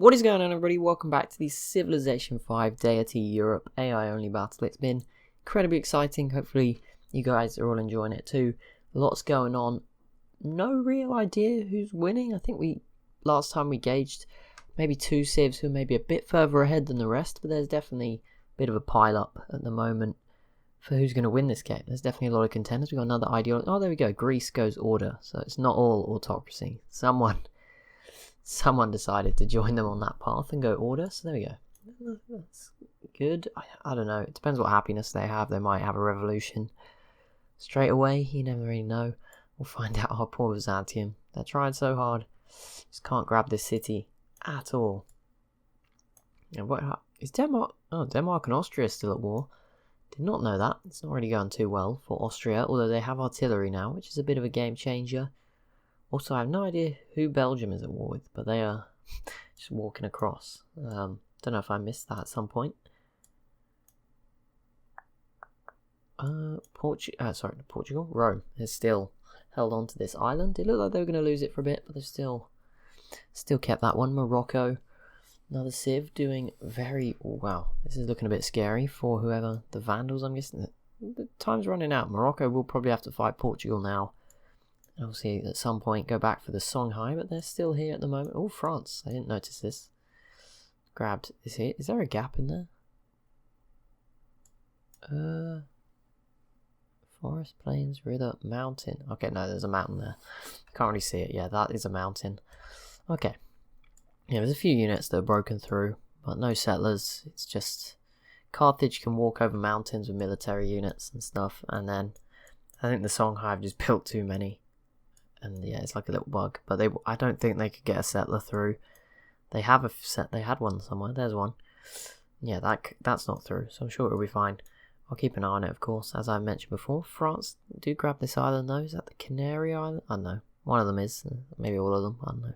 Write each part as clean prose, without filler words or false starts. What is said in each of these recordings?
What is going on, everybody? Welcome back to the Civilization 5 Deity Europe AI only battle. It's been incredibly exciting. Hopefully you guys are all enjoying it too. Lots going on. No real idea who's winning. I think last time we gauged maybe two civs who are maybe a bit further ahead than the rest, but there's definitely a bit of a pile up at the moment for who's going to win this game. There's definitely a lot of contenders. We've got another ideology. Oh, there we go. Greece goes order. So it's not all autocracy. Someone decided to join them on that path and go order, so there we go. That's good. I don't know. It depends what happiness they have. They might have a revolution straight away. You never really know. We'll find out. Our poor Byzantium. They're trying so hard. Just can't grab this city at all. And what is Denmark? Oh, Denmark and Austria are still at war. Did not know that. It's not really going too well for Austria, although they have artillery now, which is a bit of a game changer. Also, I have no idea who Belgium is at war with, but they are just walking across. Don't know if I missed that at some point. Portugal? Rome has still held on to this island. It looked like they were going to lose it for a bit, but they've still kept that one. Morocco, another civ doing very... wow, this is looking a bit scary for whoever the Vandals, I'm guessing. The time's running out. Morocco will probably have to fight Portugal now. Obviously, at some point, go back for the Songhai, but they're still here at the moment. Oh, France. I didn't notice this. Grabbed. Is there a gap in there? Forest, plains, river, mountain. Okay, no, there's a mountain there. Can't really see it. Yeah, that is a mountain. Okay. Yeah, there's a few units that are broken through, but no settlers. It's just Carthage can walk over mountains with military units and stuff, and then I think the Songhai have just built too many. And yeah, it's like a little bug. But I don't think they could get a settler through. They have they had one somewhere. There's one. Yeah, that's not through. So I'm sure it'll be fine. I'll keep an eye on it, of course, as I mentioned before. France do grab this island though. Is that the Canary Island? I don't know. One of them is. Maybe all of them. I don't know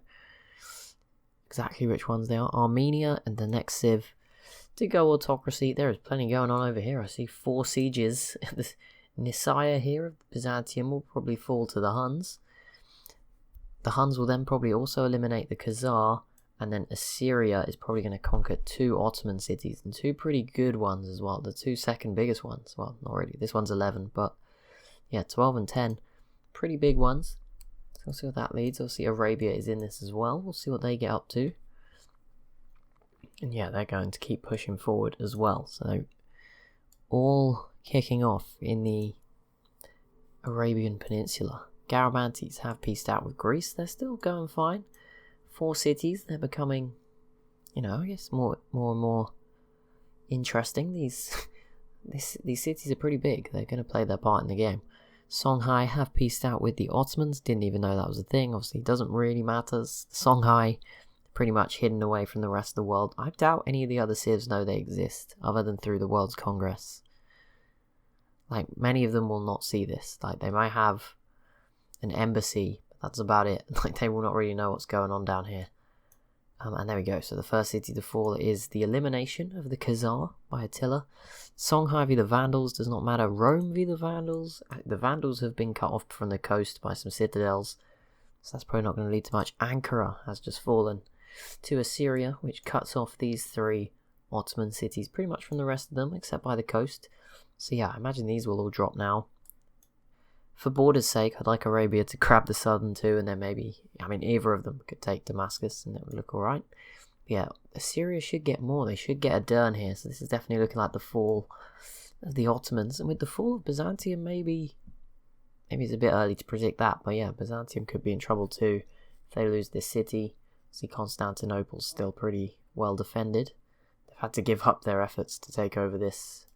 exactly which ones they are. Armenia and the next civ to go autocracy. There is plenty going on over here. I see 4 sieges. This Nicaea here of Byzantium will probably fall to the Huns. The Huns will then probably also eliminate the Khazar, and then Assyria is probably going to conquer 2 Ottoman cities, and 2 pretty good ones as well. The 2 second biggest ones. Well, not really. This one's 11, but yeah, 12 and 10. Pretty big ones. So we'll see what that leads. Obviously, Arabia is in this as well. We'll see what they get up to. And yeah, they're going to keep pushing forward as well. So, all kicking off in the Arabian Peninsula. Garamantes have peaced out with Greece. They're still going fine. 4 cities. They're becoming, I guess more and more interesting. These cities are pretty big. They're going to play their part in the game. Songhai have peaced out with the Ottomans. Didn't even know that was a thing. Obviously, it doesn't really matter. Songhai pretty much hidden away from the rest of the world. I doubt any of the other civs know they exist, other than through the World's Congress. Like, many of them will not see this. Like, they might have an embassy, but that's about it. Like, they will not really know what's going on down here. And there we go. So the first city to fall is the elimination of the Khazar by Attila. Songhai v the Vandals does not matter. Rome v the Vandals. The Vandals have been cut off from the coast by some citadels, so that's probably not going to lead to much. Ankara has just fallen to Assyria, which cuts off these 3 Ottoman cities pretty much from the rest of them, except by the coast. So yeah, I imagine these will all drop now. For border's sake, I'd like Arabia to grab the southern 2, and then maybe, either of them could take Damascus, and it would look alright. Yeah, Assyria should get more. They should get a Dern here, so this is definitely looking like the fall of the Ottomans. And with the fall of Byzantium, maybe it's a bit early to predict that, but yeah, Byzantium could be in trouble too if they lose this city. See, Constantinople's still pretty well defended. They've had to give up their efforts to take over this.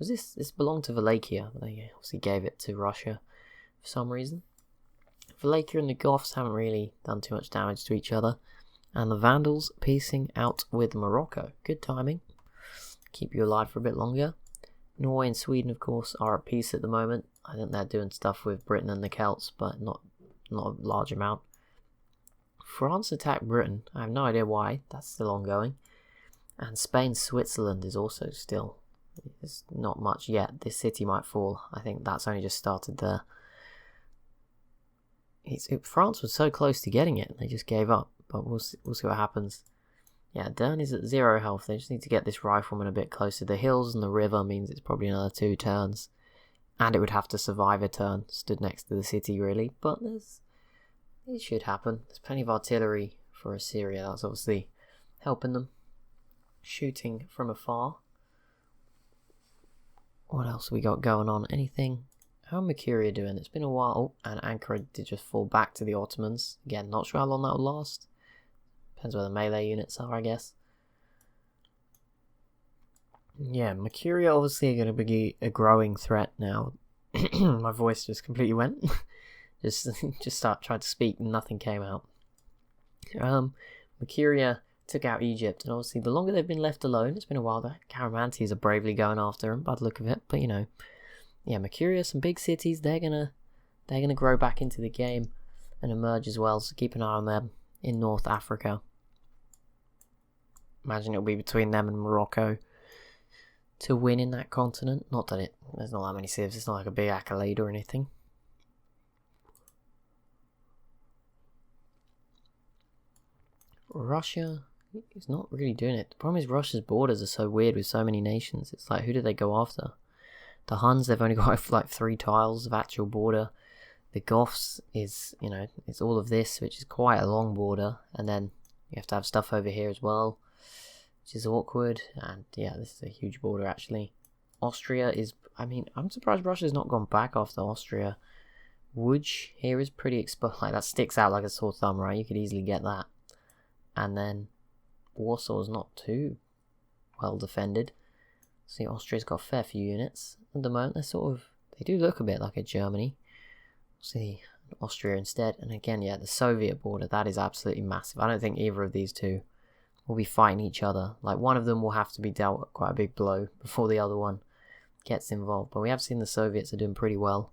This belonged to Wallachia, but they obviously gave it to Russia for some reason. Wallachia and the Goths haven't really done too much damage to each other. And the Vandals peacing out with Morocco. Good timing. Keep you alive for a bit longer. Norway and Sweden, of course, are at peace at the moment. I think they're doing stuff with Britain and the Celts, but not a large amount. France attacked Britain. I have no idea why. That's still ongoing. And Spain, Switzerland is also still... There's not much yet. This city might fall. I think that's only just started there. France was so close to getting it, and they just gave up. But we'll see what happens. Yeah, Dern is at 0 health. They just need to get this rifleman a bit closer. The hills and the river means it's probably another 2 turns. And it would have to survive a turn, stood next to the city really. But it should happen. There's plenty of artillery for Assyria. That's obviously helping them. Shooting from afar. What else have we got going on? Anything? How are Mercuria doing? It's been a while. Oh, and Ankara did just fall back to the Ottomans. Again, not sure how long that will last. Depends where the melee units are, I guess. Yeah, Mercuria obviously are going to be a threat now. My voice just completely went. just tried to speak and nothing came out. Mercuria took out Egypt, and obviously the longer they've been left alone, it's been a while, the Caramantes are bravely going after them by the look of it, but you know, yeah, Mercuria, some big cities, they're gonna grow back into the game and emerge as well, so keep an eye on them in North Africa. Imagine it'll be between them and Morocco to win in that continent. Not that there's not that many civs, it's not like a big accolade or anything. Russia is not really doing it. The problem is Russia's borders are so weird with so many nations. It's like, who do they go after? The Huns, they've only got like 3 tiles of actual border. The Goths is, you know, it's all of this, which is quite a long border. And then you have to have stuff over here as well, which is awkward. And yeah, this is a huge border actually. Austria is, I mean, I'm surprised Russia's not gone back after Austria. Łódź here is pretty exposed. Like, that sticks out like a sore thumb, right? You could easily get that. And then Warsaw's not too well defended. See, Austria's got a fair few units. At the moment, they do look a bit like a Germany. See, Austria instead. And again, yeah, the Soviet border, that is absolutely massive. I don't think either of these two will be fighting each other. Like, one of them will have to be dealt quite a big blow before the other one gets involved. But we have seen the Soviets are doing pretty well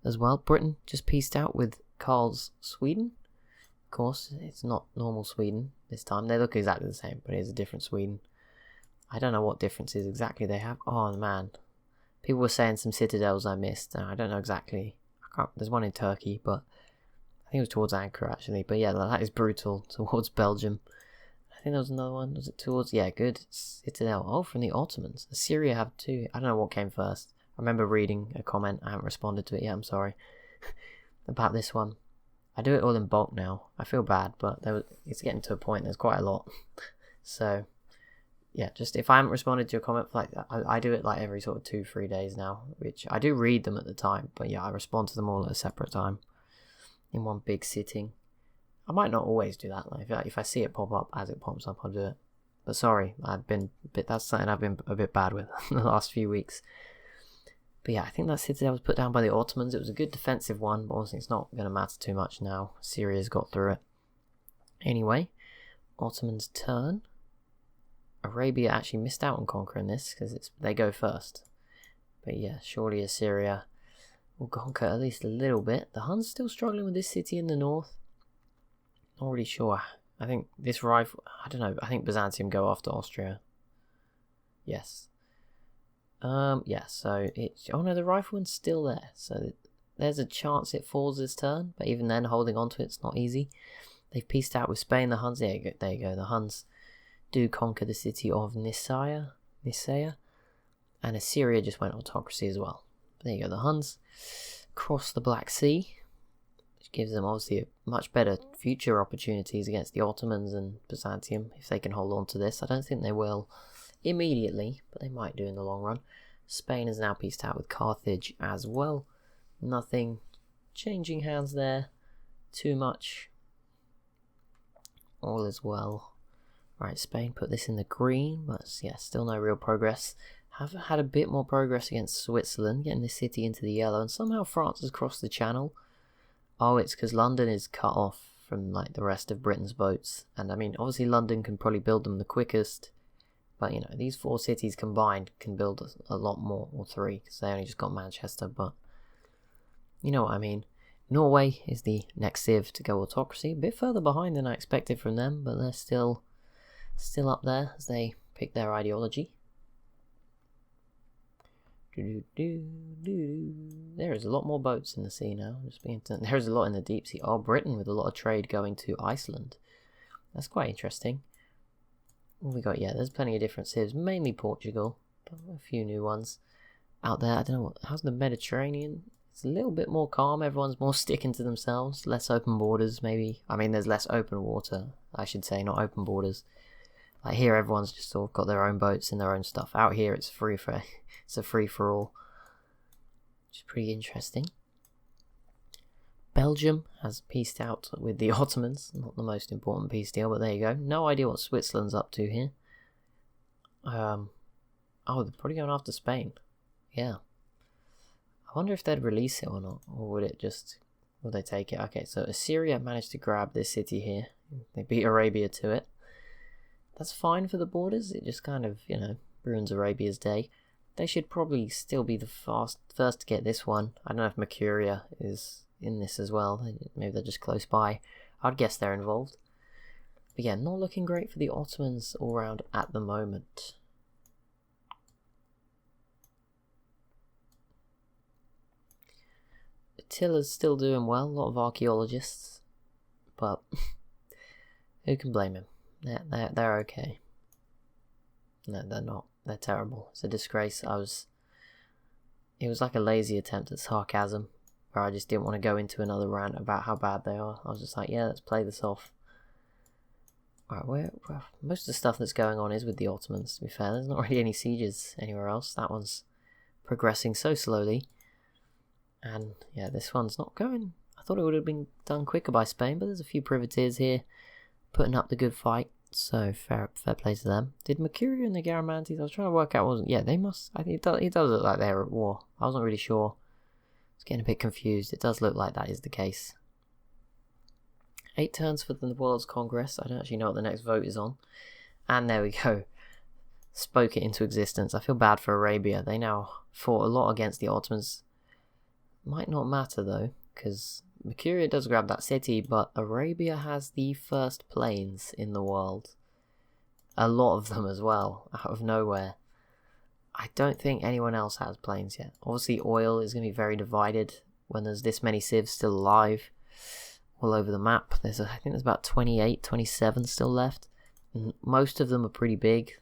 as well. Britain just pieced out with Karl's Sweden. Of course, it's not normal Sweden this time. They look exactly the same, but it is a different Sweden. I don't know what differences exactly they have. Oh man, people were saying some citadels I missed. I don't know exactly. There's one in Turkey, but I think it was towards Ankara actually. But yeah, that is brutal towards Belgium. I think there was another one. Was it towards? Yeah, good citadel. Oh, from the Ottomans. Assyria have 2. I don't know what came first. I remember reading a comment. I haven't responded to it yet. I'm sorry about this one. I do it all in bulk now. I feel bad, but it's getting to a point. There's quite a lot. So, yeah, just if I haven't responded to a comment like that, I do it like every sort of 2-3 days now, which I do read them at the time, but yeah, I respond to them all at a separate time in one big sitting. I might not always do that. Like if I see it pop up as it pops up, I'll do it. But sorry, that's something I've been a bit bad with the last few weeks. But yeah, I think that citadel was put down by the Ottomans. It was a good defensive one, but honestly it's not going to matter too much now. Syria's got through it. Anyway, Ottomans' turn. Arabia actually missed out on conquering this because they go first. But yeah, surely Assyria will conquer at least a little bit. The Huns still struggling with this city in the north. Not really sure. I think this rival, I don't know, I think Byzantium go after Austria. Yes. Yeah, so oh no, the rifleman's still there, so there's a chance it falls this turn, but even then, holding on to it's not easy. They've pieced out with Spain, the Huns, there you go, the Huns do conquer the city of Nicaea, and Assyria just went autocracy as well. But there you go, the Huns cross the Black Sea, which gives them obviously much better future opportunities against the Ottomans and Byzantium, if they can hold on to this. I don't think they will immediately, but they might do in the long run. Spain is now pieced out with Carthage as well. Nothing changing hands there too much. All is well. Right, Spain put this in the green, but yeah, still no real progress. Have had a bit more progress against Switzerland, getting the city into the yellow, and somehow France has crossed the channel. Oh, it's because London is cut off from like the rest of Britain's boats, and I mean, obviously London can probably build them the quickest. But, you know, these 4 cities combined can build a lot more, or 3, because they only just got Manchester, but you know what I mean. Norway is the next civ to go autocracy, a bit further behind than I expected from them, but they're still up there as they pick their ideology. There is a lot more boats in the sea now. There's a lot in the deep sea. Oh, Britain with a lot of trade going to Iceland. That's quite interesting. What have we got? Yeah, there's plenty of different civs, mainly Portugal, but a few new ones out there. I don't know how's the Mediterranean. It's a little bit more calm. Everyone's more sticking to themselves. Less open borders, maybe. I mean, there's less open water, I should say, not open borders. Like here, everyone's just sort of got their own boats and their own stuff. Out here, it's it's a free for all, which is pretty interesting. Belgium has peaced out with the Ottomans. Not the most important peace deal, but there you go. No idea what Switzerland's up to here. Oh, they're probably going after Spain. Yeah. I wonder if they'd release it or not, or would they take it? Okay, so Assyria managed to grab this city here. They beat Arabia to it. That's fine for the borders. It just kind of, ruins Arabia's day. They should probably still be the first to get this one. I don't know if Mercuria is in this as well. Maybe they're just close by. I'd guess they're involved. But yeah, not looking great for the Ottomans all round at the moment. Attila's still doing well. A lot of archaeologists, but who can blame him? They're okay. No, they're not. They're terrible. It's a disgrace. It was like a lazy attempt at sarcasm, where I just didn't want to go into another rant about how bad they are. I was just like, yeah, let's play this off. Alright, most of the stuff that's going on is with the Ottomans, to be fair. There's not really any sieges anywhere else. That one's progressing so slowly. And yeah, this one's not going. I thought it would have been done quicker by Spain, but there's a few privateers here putting up the good fight. So fair play to them. Did Mercuria and the Garamantes? I was trying to work out. Yeah, they must. I think it does look like they're at war. I wasn't really sure. I was getting a bit confused. It does look like that is the case. 8 turns for the World's Congress. I don't actually know what the next vote is on. And there we go. Spoke it into existence. I feel bad for Arabia. They now fought a lot against the Ottomans. Might not matter though, because Mercuria does grab that city, but Arabia has the first planes in the world. A lot of them as well, out of nowhere. I don't think anyone else has planes yet. Obviously oil is going to be very divided when there's this many civs still alive all over the map. I think there's about 28, 27 still left. And most of them are pretty big.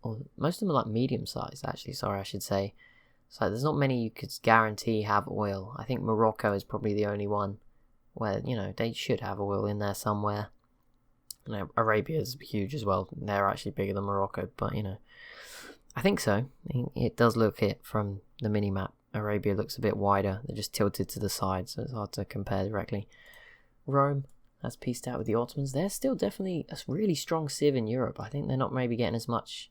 Or most of them are like medium sized actually, I should say. So there's not many you could guarantee have oil. I think Morocco is probably the only one where, they should have oil in there somewhere. Arabia is huge as well. They're actually bigger than Morocco, but, I think so. It does look it from the mini-map. Arabia looks a bit wider. They're just tilted to the side, so it's hard to compare directly. Rome has pieced out with the Ottomans. They're still definitely a really strong civ in Europe. I think they're not maybe getting as much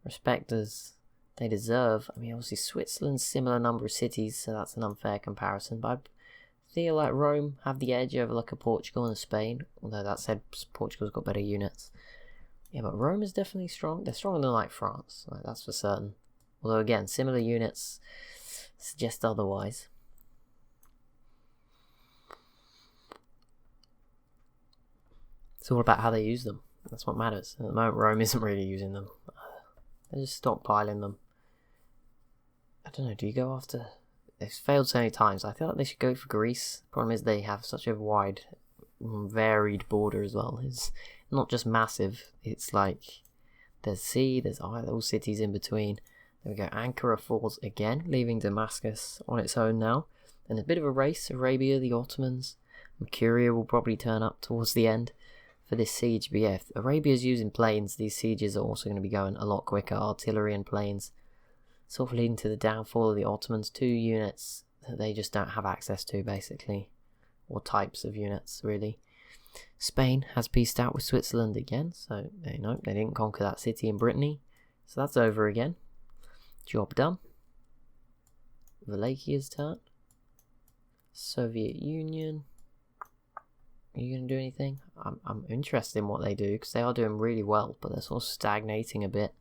respect as they deserve. I mean, obviously Switzerland's similar number of cities, so that's an unfair comparison, but I feel like Rome have the edge over like a Portugal and a Spain, although that said Portugal's got better units. Yeah, but Rome is definitely strong. They're stronger than like France, that's for certain. Although again, similar units suggest otherwise. It's all about how they use them. That's what matters. At the moment, Rome isn't really using them. They're just stockpiling them. I don't know, do you go after... They've failed so many times. I feel like they should go for Greece. The problem is they have such a wide, varied border as well. It's not just massive. It's like there's sea, there's little cities in between. There we go. Ankara falls again, leaving Damascus on its own now. And a bit of a race. Arabia, the Ottomans. Mercuria will probably turn up towards the end for this siege. But yeah, if Arabia's using planes, these sieges are also going to be going a lot quicker. Artillery and planes. Sort of leading to the downfall of the Ottomans. 2 units that they just don't have access to, basically. Or types of units, really. Spain has peaced out with Switzerland again. So, they didn't conquer that city in Brittany. So that's over again. Job done. Walachia's turn. Soviet Union. Are you going to do anything? I'm interested in what they do, because they are doing really well, but they're sort of stagnating a bit.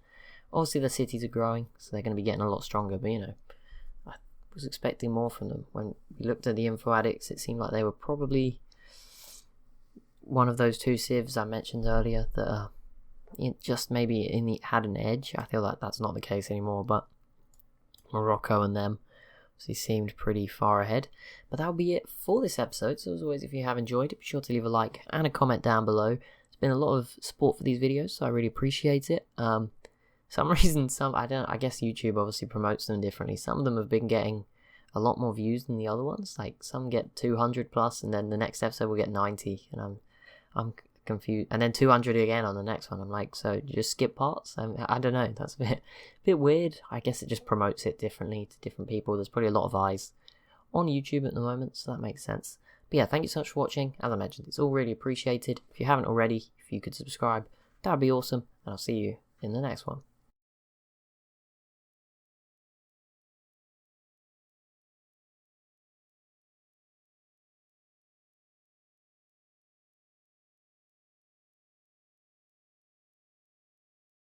Obviously the cities are growing, so they're going to be getting a lot stronger, but I was expecting more from them. When we looked at the info addicts, it seemed like they were probably one of those 2 civs I mentioned earlier that just maybe had an edge. I feel like that's not the case anymore, but Morocco and them obviously seemed pretty far ahead. But that'll be it for this episode. So as always, if you have enjoyed it, be sure to leave a like and a comment down below. There's been a lot of support for these videos, so I really appreciate it. Some reason, I guess YouTube obviously promotes them differently. Some of them have been getting a lot more views than the other ones. Like some get 200 plus, and then the next episode will get 90, and I'm confused. And then 200 again on the next one. I'm like, so you just skip parts? I don't know. That's a bit weird. I guess it just promotes it differently to different people. There's probably a lot of eyes on YouTube at the moment, so that makes sense. But yeah, thank you so much for watching. As I mentioned, it's all really appreciated. If you haven't already, if you could subscribe, that would be awesome. And I'll see you in the next one.